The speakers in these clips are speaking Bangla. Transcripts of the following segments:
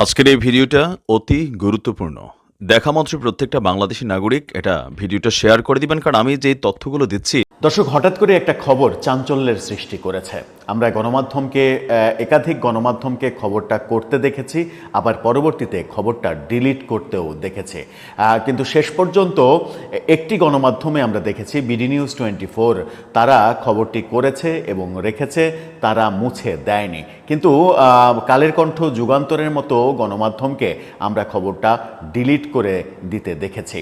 আজকের এই ভিডিওটা অতি গুরুত্বপূর্ণ। দেখামাত্র প্রত্যেকটা বাংলাদেশী নাগরিক এটা ভিডিওটা শেয়ার করে দিবেন, কারণ আমি যে তথ্যগুলো দিচ্ছি। দর্শক, হঠাৎ করে একটা খবর চাঞ্চল্যের সৃষ্টি করেছে। আমরা একাধিক গণমাধ্যমকে খবরটা করতে দেখেছি, আবার পরবর্তীতে খবরটা ডিলিট করতেও দেখেছি। কিন্তু শেষ পর্যন্ত একটি গণমাধ্যমে আমরা দেখেছি, বিডি নিউজ 24, তারা খবরটি করেছে এবং রেখেছে, তারা মুছে দেয়নি। কিন্তু কালের কণ্ঠ, যুগান্তরের মতো গণমাধ্যমকে আমরা খবরটা ডিলিট করে দিতে দেখেছি।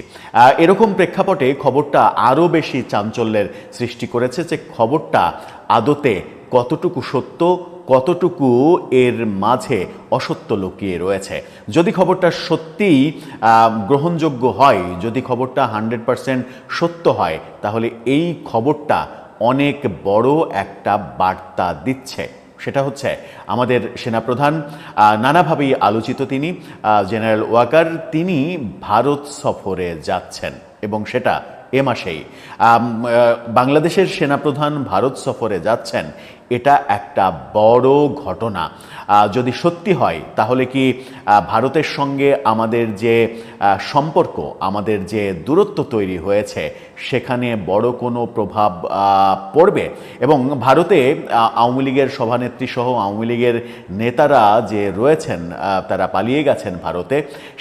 এরকম প্রেক্ষাপটে খবরটা আরও বেশি চাঞ্চল্যের সৃষ্টি করেছে যে খবরটা আদতে কতটুকু সত্য, কতটুকু এর মাঝে অসত্য লুকিয়ে রয়েছে। যদি খবরটা সত্যিই গ্রহণযোগ্য হয়, যদি খবরটা 100% সত্য হয়, তাহলে এই খবরটা অনেক বড় একটা বার্তা দিচ্ছে। সেটা হচ্ছে আমাদের সেনাপ্রধান, নানাভাবেই আলোচিত তিনি, জেনারেল ওয়াকার, তিনি ভারত সফরে যাচ্ছেন এবং সেটা এ মাসেই। বাংলাদেশের সেনাপ্রধান ভারত সফরে যাচ্ছেন, এটা একটা বড় ঘটনা। যদি সত্যি হয়, তাহলে কি ভারতের সঙ্গে আমাদের যে সম্পর্ক, আমাদের যে দূরত্ব তৈরি হয়েছে, সেখানে বড় কোনো প্রভাব পড়বে? এবং ভারতে আওয়ামী লীগের সভানেত্রী সহ আওয়ামী লীগের নেতারা যে রয়েছেন, তারা পালিয়ে গেছেন ভারতে,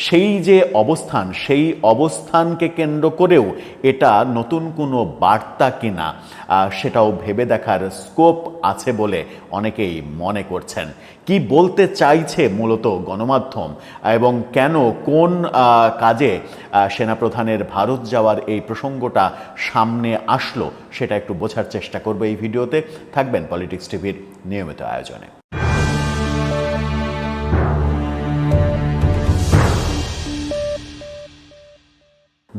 সেই যে অবস্থান, সেই অবস্থানকে কেন্দ্র করেও এটা নতুন কোনো বার্তা কিনা, সেটাও ভেবে দেখার স্কোপ আছে বলে অনেকেই মনে করছেন। কি বলতে চাইছে মূলত গণমাধ্যম, এবং কেন, কোন কাজে সেনাপ্রধানের ভারত যাওয়ার এই প্রসঙ্গটা সামনে আসলো, সেটা একটু বোঝার চেষ্টা করবো এই ভিডিওতে। থাকবেন পলিটিক্স টিভির নিয়মিত আয়োজনে।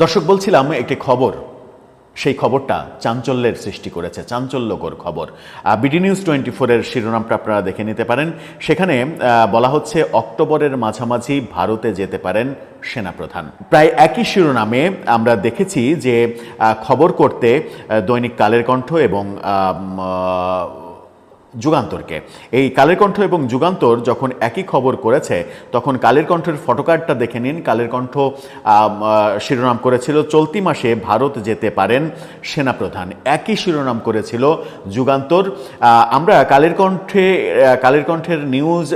দর্শক, বলছিলাম একটি খবর, সেই খবরটা চাঞ্চল্যের সৃষ্টি করেছে, চাঞ্চল্যকর খবর। বিডি নিউজ 24-এর শিরোনামটা আপনারা দেখে নিতে পারেন। সেখানে বলা হচ্ছে, অক্টোবরের মাঝামাঝি ভারতে যেতে পারেন সেনাপ্রধান। প্রায় একই শিরোনামে আমরা দেখেছি যে খবর করতে দৈনিক কালের কণ্ঠ এবং যুগান্তরকে। এই কালের কণ্ঠ এবং যুগান্তর যখন একই খবর করেছে, তখন কালের কণ্ঠের ফটোকার্ডটা দেখে নিন। কালের কণ্ঠ শিরোনাম করেছিল, চলতি মাসে ভারত যেতে পারেন সেনাপ্রধান। একই শিরোনাম করেছিল যুগান্তর। আমরা কালের কণ্ঠের নিউজ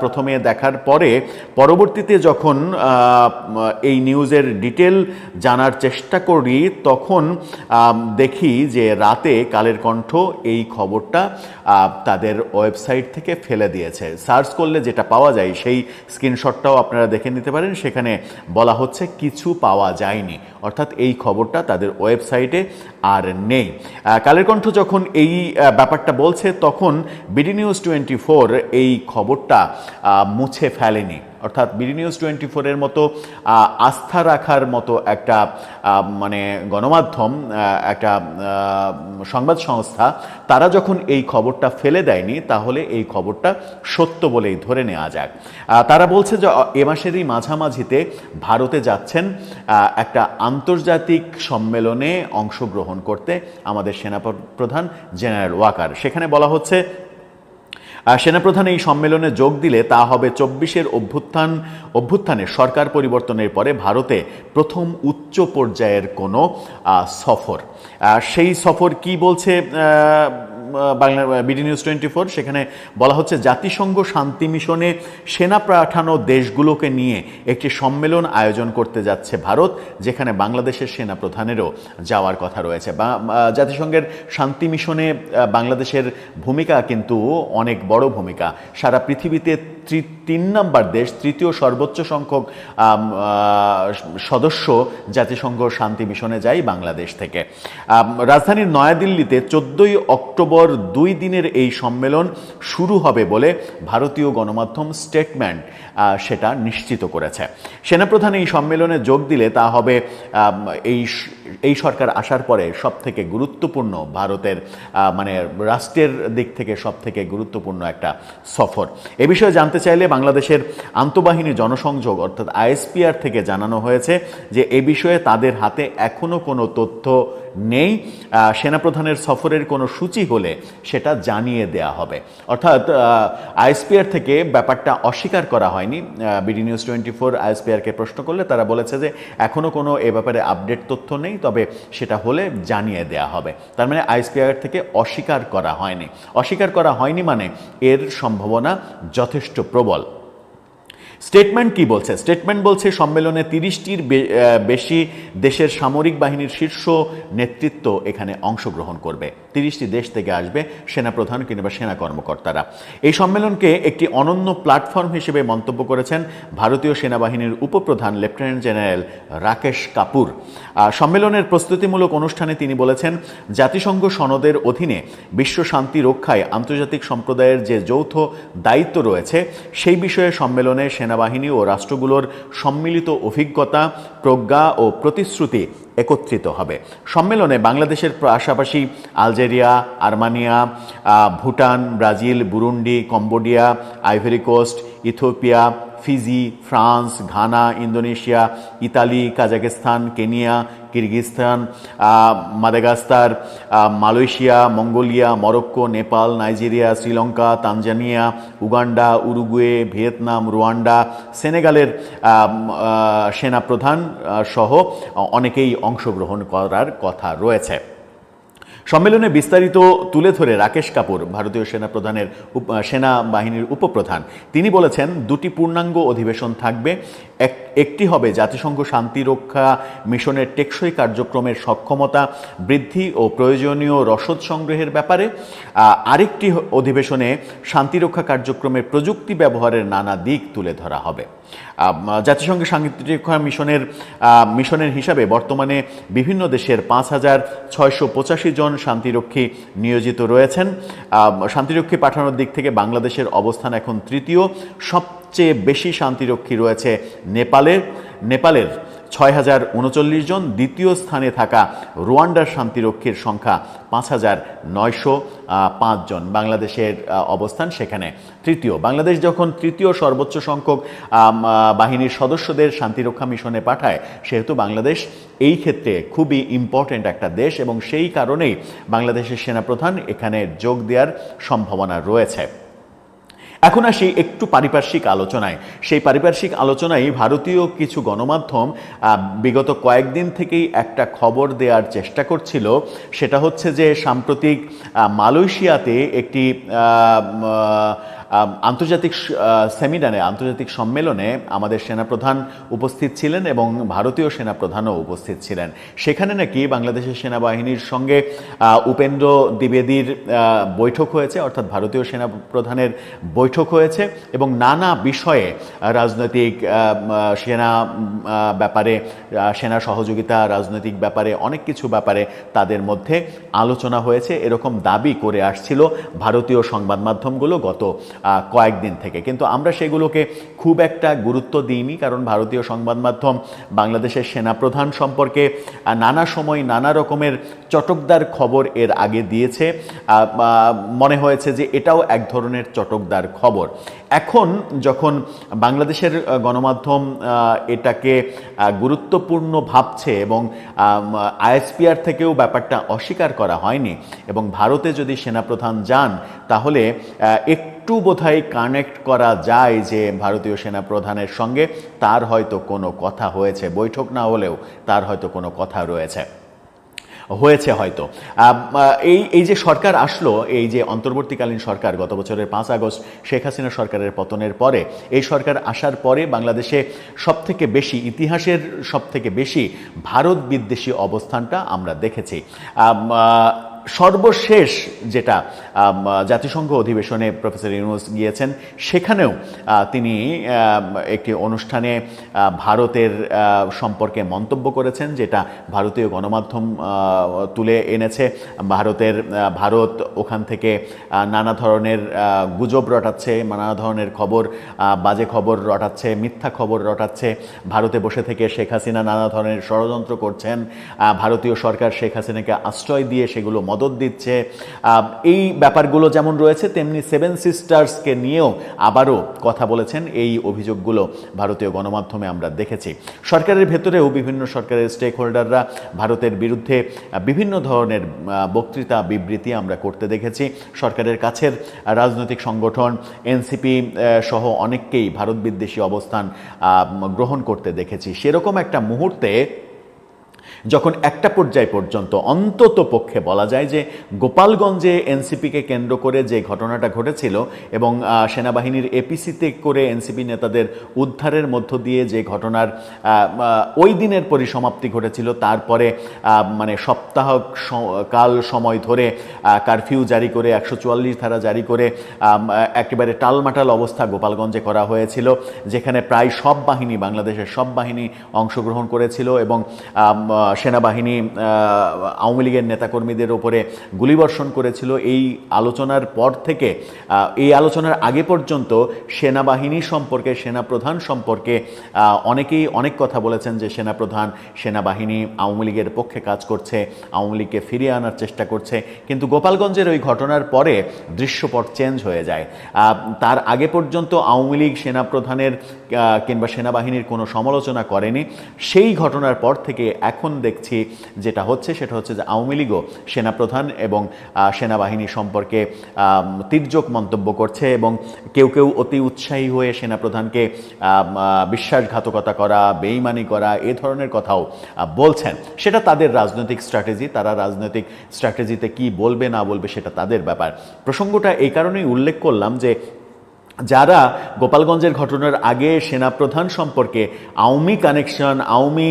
প্রথমে দেখার পরে, পরবর্তীতে যখন এই নিউজের ডিটেল জানার চেষ্টা করি, তখন দেখি যে রাতে কালের কণ্ঠ এই খবরটা তাদের ওয়েবসাইট থেকে ফেলে দিয়েছে। সার্চ করলে যেটা পাওয়া যায়, সেই স্ক্রিনশটটাও আপনারা দেখে নিতে পারেন। সেখানে বলা হচ্ছে কিছু পাওয়া যায়নি, অর্থাৎ এই খবরটা তাদের ওয়েবসাইটে আর নেই। কালের কণ্ঠ যখন এই ব্যাপারটা বলছে, তখন বিডি নিউজ 24 এই খবরটা মুছে ফেলেনি। অর্থাৎ বিডি নিউজ 24-এর মতো আস্থা রাখার মতো একটা গণমাধ্যম, একটা সংবাদ সংস্থা, তারা যখন এই খবরটা ফেলে দেয়নি, তাহলে এই খবরটা সত্য বলেই ধরে নেওয়া যাক। তারা বলছে যে এ মাসেরই মাঝামাঝিতে ভারতে যাচ্ছেন একটা আন্তর্জাতিক সম্মেলনে অংশগ্রহণ করতে আমাদের সেনাপ্রধান জেনারেল ওয়াকার। সেখানে বলা হচ্ছে, সেনাপ্রধান এই সম্মেলনে যোগ দিলে তা হবে 24-এর অভ্যুত্থানে সরকার পরিবর্তনের পরে ভারতে প্রথম উচ্চ পর্যায়ের কোনো সফর। সেই সফর কি বলছে বিডি নিউজ 24? সেখানে বলা হচ্ছে, জাতিসংঘ শান্তি মিশনে সেনা পাঠানো দেশগুলোকে নিয়ে একটি সম্মেলন আয়োজন করতে যাচ্ছে ভারত, যেখানে বাংলাদেশের সেনাপ্রধানেরও যাওয়ার কথা রয়েছে। জাতিসংঘের শান্তি মিশনে বাংলাদেশের ভূমিকা কিন্তু অনেক বড় ভূমিকা। সারা পৃথিবীতে 3 নম্বর দেশ, তৃতীয় সর্বোচ্চ সংখ্যক সদস্য জাতিসংঘ শান্তি মিশনে যায় বাংলাদেশ থেকে। রাজধানীর নয়াদিল্লিতে 14ই অক্টোবর 2 দিনের এই সম্মেলন শুরু হবে বলে ভারতীয় গণমাধ্যম স্টেটমেন্ট সেটা নিশ্চিত করেছে। সেনাপ্রধান এই সম্মেলনে যোগ দিলে তা হবে এই সরকার আসার পরে সবথেকে গুরুত্বপূর্ণ, ভারতের রাষ্ট্রের দিক থেকে সবথেকে গুরুত্বপূর্ণ একটা সফর। এ বিষয়ে জানতে চাইলে বাংলাদেশের আন্তঃবাহিনী জনসংযোগ অর্থাৎ আইএসপিআর থেকে জানানো হয়েছে যে এ বিষয়ে তাদের হাতে এখনো কোনো তথ্য নেই। সেনাপ্রধানের সফরের কোনো সূচি হলে সেটা জানিয়ে দেয়া হবে। অর্থাৎ আইএসপিআর থেকে ব্যাপারটা অস্বীকার করা হয়নি। বিডি নিউজ 24 আইএসপিআরকে প্রশ্ন করলে তারা বলেছে যে এখনও কোনো এ ব্যাপারে আপডেট তথ্য নেই, তবে সেটা হলে জানিয়ে দেয়া হবে। তার মানে আইএসপিআর থেকে অস্বীকার করা হয়নি। অস্বীকার করা হয়নি মানে এর সম্ভাবনা যথেষ্ট প্রবল। স্টেটমেন্ট কি বলছে? স্টেটমেন্ট বলছে সম্মেলনে 30টির বেশি দেশের সামরিক বাহিনীর শীর্ষ নেতৃত্ব এখানে অংশগ্রহণ করবে। 30টি দেশ থেকে আসবে সেনাপ্রধান কিংবা সেনা কর্মকর্তারা। এই সম্মেলনকে একটি অনন্য প্ল্যাটফর্ম হিসেবে মন্তব্য করেছেন ভারতীয় সেনাবাহিনীর উপপ্রধান লেফটেন্যান্ট জেনারেল রাকেশ কাপুর। সম্মেলনের প্রস্তুতিমূলক অনুষ্ঠানে তিনি বলেছেন, জাতিসংঘ সনদের অধীনে বিশ্ব শান্তি রক্ষায় আন্তর্জাতিক সম্প্রদায়ের যে যৌথ দায়িত্ব রয়েছে সেই বিষয়ে সম্মেলনে সেনাবাহিনী ও রাষ্ট্রগুলোর সম্মিলিত অভিজ্ঞতা, প্রজ্ঞা ও প্রতিশ্রুতি একত্রিত হবে। সম্মেলনে বাংলাদেশের পাশাপাশি Algeria, Armenia, Bhutan, Brazil, Burundi, Cambodia, Ivory Coast, Ethiopia, Fiji, France, Ghana, Indonesia, Italy, Kazakhstan, Kenya, Kyrgyzstan, Madagascar, Malaysia, Mongolia, Morocco, Nepal, Nigeria, Sri Lanka, Tanzania, Uganda, Uruguay, Vietnam, Rwanda, সেনেগালের সেনাপ্রধান সহ অনেকেই অংশগ্রহণ করার কথা রয়েছে। সম্মেলনে বিস্তারিত তুলে ধরে রাকেশ কাপুর, ভারতীয় সেনাবাহিনীর উপপ্রধান, তিনি বলেছেন, দুটি পূর্ণাঙ্গ অধিবেশন থাকবে। একটি হবে জাতিসংঘ শান্তিরক্ষা মিশনের টেকসই কার্যক্রমের সক্ষমতা বৃদ্ধি ও প্রয়োজনীয় রসদ সংগ্রহের ব্যাপারে। আরেকটি অধিবেশনে শান্তিরক্ষা কার্যক্রমের প্রযুক্তি ব্যবহারের নানা দিক তুলে ধরা হবে। জাতিসংঘের শান্তিরক্ষা মিশনের হিসাবে বর্তমানে বিভিন্ন দেশের 5,685 জন শান্তিরক্ষী নিয়োজিত রয়েছেন। শান্তিরক্ষী পাঠানোর দিক থেকে বাংলাদেশের অবস্থান এখন তৃতীয়। সবচেয়ে বেশি শান্তিরক্ষী রয়েছে নেপালের 6,039 জন। দ্বিতীয় স্থানে থাকা রুয়ান্ডার শান্তিরক্ষীর সংখ্যা 5,905 জন। বাংলাদেশের অবস্থান সেখানে তৃতীয়। বাংলাদেশ যখন তৃতীয় সর্বোচ্চ সংখ্যক বাহিনীর সদস্যদের শান্তিরক্ষা মিশনে পাঠায়, সেহেতু বাংলাদেশ এই ক্ষেত্রে খুবই ইম্পর্ট্যান্ট একটা দেশ এবং সেই কারণেই বাংলাদেশের সেনাপ্রধান এখানে যোগ দেওয়ার সম্ভাবনা রয়েছে। এখন আসি একটু পারিপার্শ্বিক আলোচনায়। সেই পারিপার্শ্বিক আলোচনায় ভারতীয় কিছু গণমাধ্যম বিগত কয়েকদিন থেকেই একটা খবর দেওয়ার চেষ্টা করছিল। সেটা হচ্ছে যে সাম্প্রতিক মালয়েশিয়াতে একটি আন্তর্জাতিক সেমিনারে, আন্তর্জাতিক সম্মেলনে আমাদের সেনাপ্রধান উপস্থিত ছিলেন এবং ভারতীয় সেনাপ্রধানও উপস্থিত ছিলেন। সেখানে নাকি বাংলাদেশের সেনাবাহিনীর সঙ্গে উপেন্দ্র দ্বিবেদীর বৈঠক হয়েছে, অর্থাৎ ভারতীয় সেনাপ্রধানের বৈঠক হয়েছে এবং নানা বিষয়ে রাজনৈতিক সেনা ব্যাপারে, সেনা সহযোগিতা, রাজনৈতিক ব্যাপারে, অনেক কিছু ব্যাপারে তাদের মধ্যে আলোচনা হয়েছে, এরকম দাবি করে আসছিল ভারতীয় সংবাদ মাধ্যমগুলো গত কয়েকদিন থেকে। কিন্তু আমরা সেগুলোকে খুব একটা গুরুত্ব দিইনি, কারণ ভারতীয় সংবাদ মাধ্যম বাংলাদেশের সেনাপ্রধান সম্পর্কে নানা সময় নানা রকমের চটকদার খবর এর আগে দিয়েছে। মনে হয়েছে যে এটাও এক ধরনের চটকদার খবর। এখন যখন বাংলাদেশের গণমাধ্যম এটাকে গুরুত্বপূর্ণ ভাবছে এবং আইএসপিআর থেকেও ব্যাপারটা অস্বীকার করা হয়নি এবং ভারতে যদি সেনাপ্রধান যান তাহলে একটু বোধহয় কানেক্ট করা যায় যে ভারতীয় সেনাপ্রধানের সঙ্গে তার হয়তো কোনো কথা হয়েছে, বৈঠক না হলেও তার হয়তো কোনো কথা হয়েছে হয়তো। এই যে সরকার আসলো, এই যে অন্তর্বর্তীকালীন সরকার, গত বছরের 5 আগস্ট শেখ হাসিনা সরকারের পতনের পরে এই সরকার আসার পরে বাংলাদেশে সবথেকে বেশি, ইতিহাসের সবথেকে বেশি ভারত বিদ্বেষী অবস্থানটা আমরা দেখেছি। সর্বশেষ যেটা জাতিসংঘ অধিবেশনে প্রফেসর ইউনূস গিয়েছেন, সেখানেও তিনি একটি অনুষ্ঠানে ভারতের সম্পর্কে মন্তব্য করেছেন, যেটা ভারতীয় গণমাধ্যম তুলে এনেছে। ভারত ওখান থেকে নানা ধরনের গুজব রটাচ্ছে, নানা ধরনের খবর, বাজে খবর রটাচ্ছে, মিথ্যা খবর রটাচ্ছে। ভারতে বসে থেকে শেখ হাসিনা নানা ধরনের ষড়যন্ত্র করছেন, ভারতীয় সরকার শেখ হাসিনাকে আশ্রয় দিয়ে সেগুলো মদত দিচ্ছে, এই ব্যাপারগুলো যেমন রয়েছে, তেমনি সেভেন সিস্টার্সকে নিয়েও আবারও কথা বলেছেন। এই অভিযোগগুলো ভারতীয় গণমাধ্যমে আমরা দেখেছি। সরকারের ভেতরেও বিভিন্ন সরকারের স্টেক হোল্ডাররা ভারতের বিরুদ্ধে বিভিন্ন ধরনের বক্তৃতা বিবৃতি আমরা করতে দেখেছি। সরকারের কাছের রাজনৈতিক সংগঠন এনসিপি সহ অনেককেই ভারত বিদ্বেষী অবস্থান গ্রহণ করতে দেখেছি। সেরকম একটা মুহূর্তে যখন একটা পর্যায় পর্যন্ত অন্তত পক্ষে বলা যায় যে গোপালগঞ্জে এনসিপিকে কেন্দ্র করে যে ঘটনাটা ঘটেছিল এবং সেনাবাহিনীর এপিসিতে করে এনসিপি নেতাদের উদ্ধারের মধ্য দিয়ে যে ঘটনার ওই দিনের পরিসমাপ্তি ঘটেছিল, তারপরে মানে সপ্তাহ কাল সময় ধরে কারফিউ জারি করে 144 ধারা জারি করে একেবারে টালমাটাল অবস্থা গোপালগঞ্জে করা হয়েছিল, যেখানে প্রায় সব বাহিনী, বাংলাদেশের সব বাহিনী অংশগ্রহণ করেছিল এবং সেনাবাহিনী আওয়ামী লীগের নেতাকর্মীদের ওপরে গুলিবর্ষণ করেছিল। এই আলোচনার পর থেকে এই আলোচনার আগে পর্যন্ত সেনাবাহিনী সম্পর্কে, সেনাপ্রধান সম্পর্কে অনেকেই অনেক কথা বলেছেন যে সেনাপ্রধান, সেনাবাহিনী আওয়ামী লীগের পক্ষে কাজ করছে, আওয়ামী লীগকে ফিরিয়ে আনার চেষ্টা করছে। কিন্তু গোপালগঞ্জের ওই ঘটনার পরে দৃশ্যপট চেঞ্জ হয়ে যায়। তার আগে পর্যন্ত আওয়ামী লীগ সেনাপ্রধানের কিংবা সেনাবাহিনীর কোনো সমালোচনা করেনি। সেই ঘটনার পর থেকে এখন দেখছি যেটা হচ্ছে সেটা হচ্ছে যে আওয়ামী লীগও সেনাপ্রধান এবং সেনাবাহিনী সম্পর্কে তির্যক মন্তব্য করছে এবং কেউ কেউ অতি উৎসাহী হয়ে সেনাপ্রধানকে বিশ্বাসঘাতকতা করা, বেইমানি করা, এ ধরনের কথাও বলছেন। সেটা তাদের রাজনৈতিক স্ট্র্যাটেজি, তারা রাজনৈতিক স্ট্র্যাটেজিতে কি বলবে না বলবে সেটা তাদের ব্যাপার। প্রসঙ্গটা এই কারণেই উল্লেখ করলাম যে যারা গোপালগঞ্জের ঘটনার আগে সেনাপ্রধান সম্পর্কে আওয়ামী কানেকশন, আওয়ামী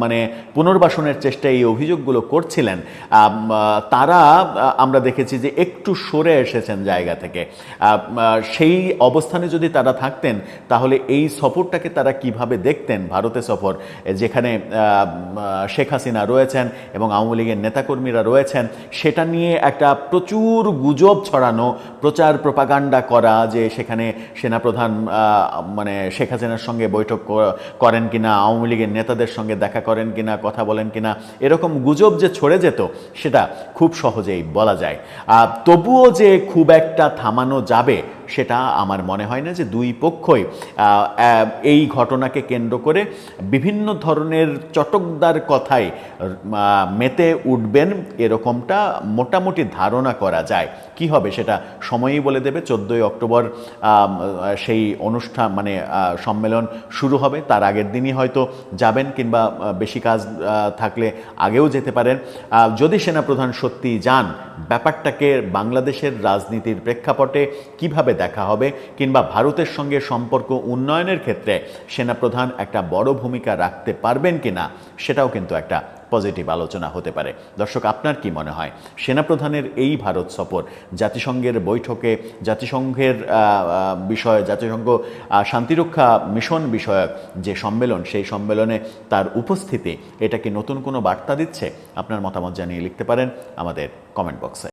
মানে পুনর্বাসনের চেষ্টা, এই অভিযোগগুলো করছিলেন, তারা আমরা দেখেছি যে একটু সরে এসেছেন জায়গা থেকে। সেই অবস্থানে যদি তারা থাকতেন তাহলে এই সফরটাকে তারা কিভাবে দেখতেন, ভারতে সফর যেখানে শেখ হাসিনা রয়েছেন এবং আওয়ামী লীগের নেতাকর্মীরা রয়েছেন, সেটা নিয়ে একটা প্রচুর গুজব ছড়ানো, প্রচার প্রপাগান্ডা করা যে সেখানে সেনাপ্রধান মানে শেখ হাসিনার সঙ্গে বৈঠক করেন কিনা, আওয়ামী লীগের নেতাদের সঙ্গে দেখা করেন কিনা, কথা বলেন কিনা, এরকম গুজব যে ছড়ে যেত সেটা খুব সহজেই বলা যায়। তবুও যে খুব একটা থামানো যাবে সেটা আমার মনে হয় না। যে দুই পক্ষই এই ঘটনাকে কেন্দ্র করে বিভিন্ন ধরনের চটকদার কথায় মেতে উঠবেন এরকমটা মোটামুটি ধারণা করা যায়। কি হবে সেটা সময়ই বলে দেবে। 14ই অক্টোবর সেই অনুষ্ঠান মানে সম্মেলন শুরু হবে, তার আগের দিনই হয়তো যাবেন কিংবা বেশি কাজ থাকলে আগেও যেতে পারেন। যদি সেনাপ্রধান সত্যিই যান, ব্যাপারটাকে বাংলাদেশের রাজনীতির প্রেক্ষাপটে কিভাবে দেখা হবে কিংবা ভারতের সঙ্গে সম্পর্ক উন্নয়নের ক্ষেত্রে সেনাপ্রধান একটা বড় ভূমিকা রাখতে পারবেন কিনা, সেটাও কিন্তু একটা পজিটিভ আলোচনা হতে পারে। দর্শক, আপনার কি মনে হয় সেনাপ্রধানের এই ভারত সফর, জাতিসংঘের বৈঠকে, জাতিসংঘের বিষয়, জাতিসংঘ শান্তিরক্ষা মিশন বিষয়ক যে সম্মেলন, সেই সম্মেলনে তার উপস্থিতি, এটা কি নতুন কোনো বার্তা দিচ্ছে? আপনার মতামত জানিয়ে লিখতে পারেন আমাদের কমেন্ট বক্সে।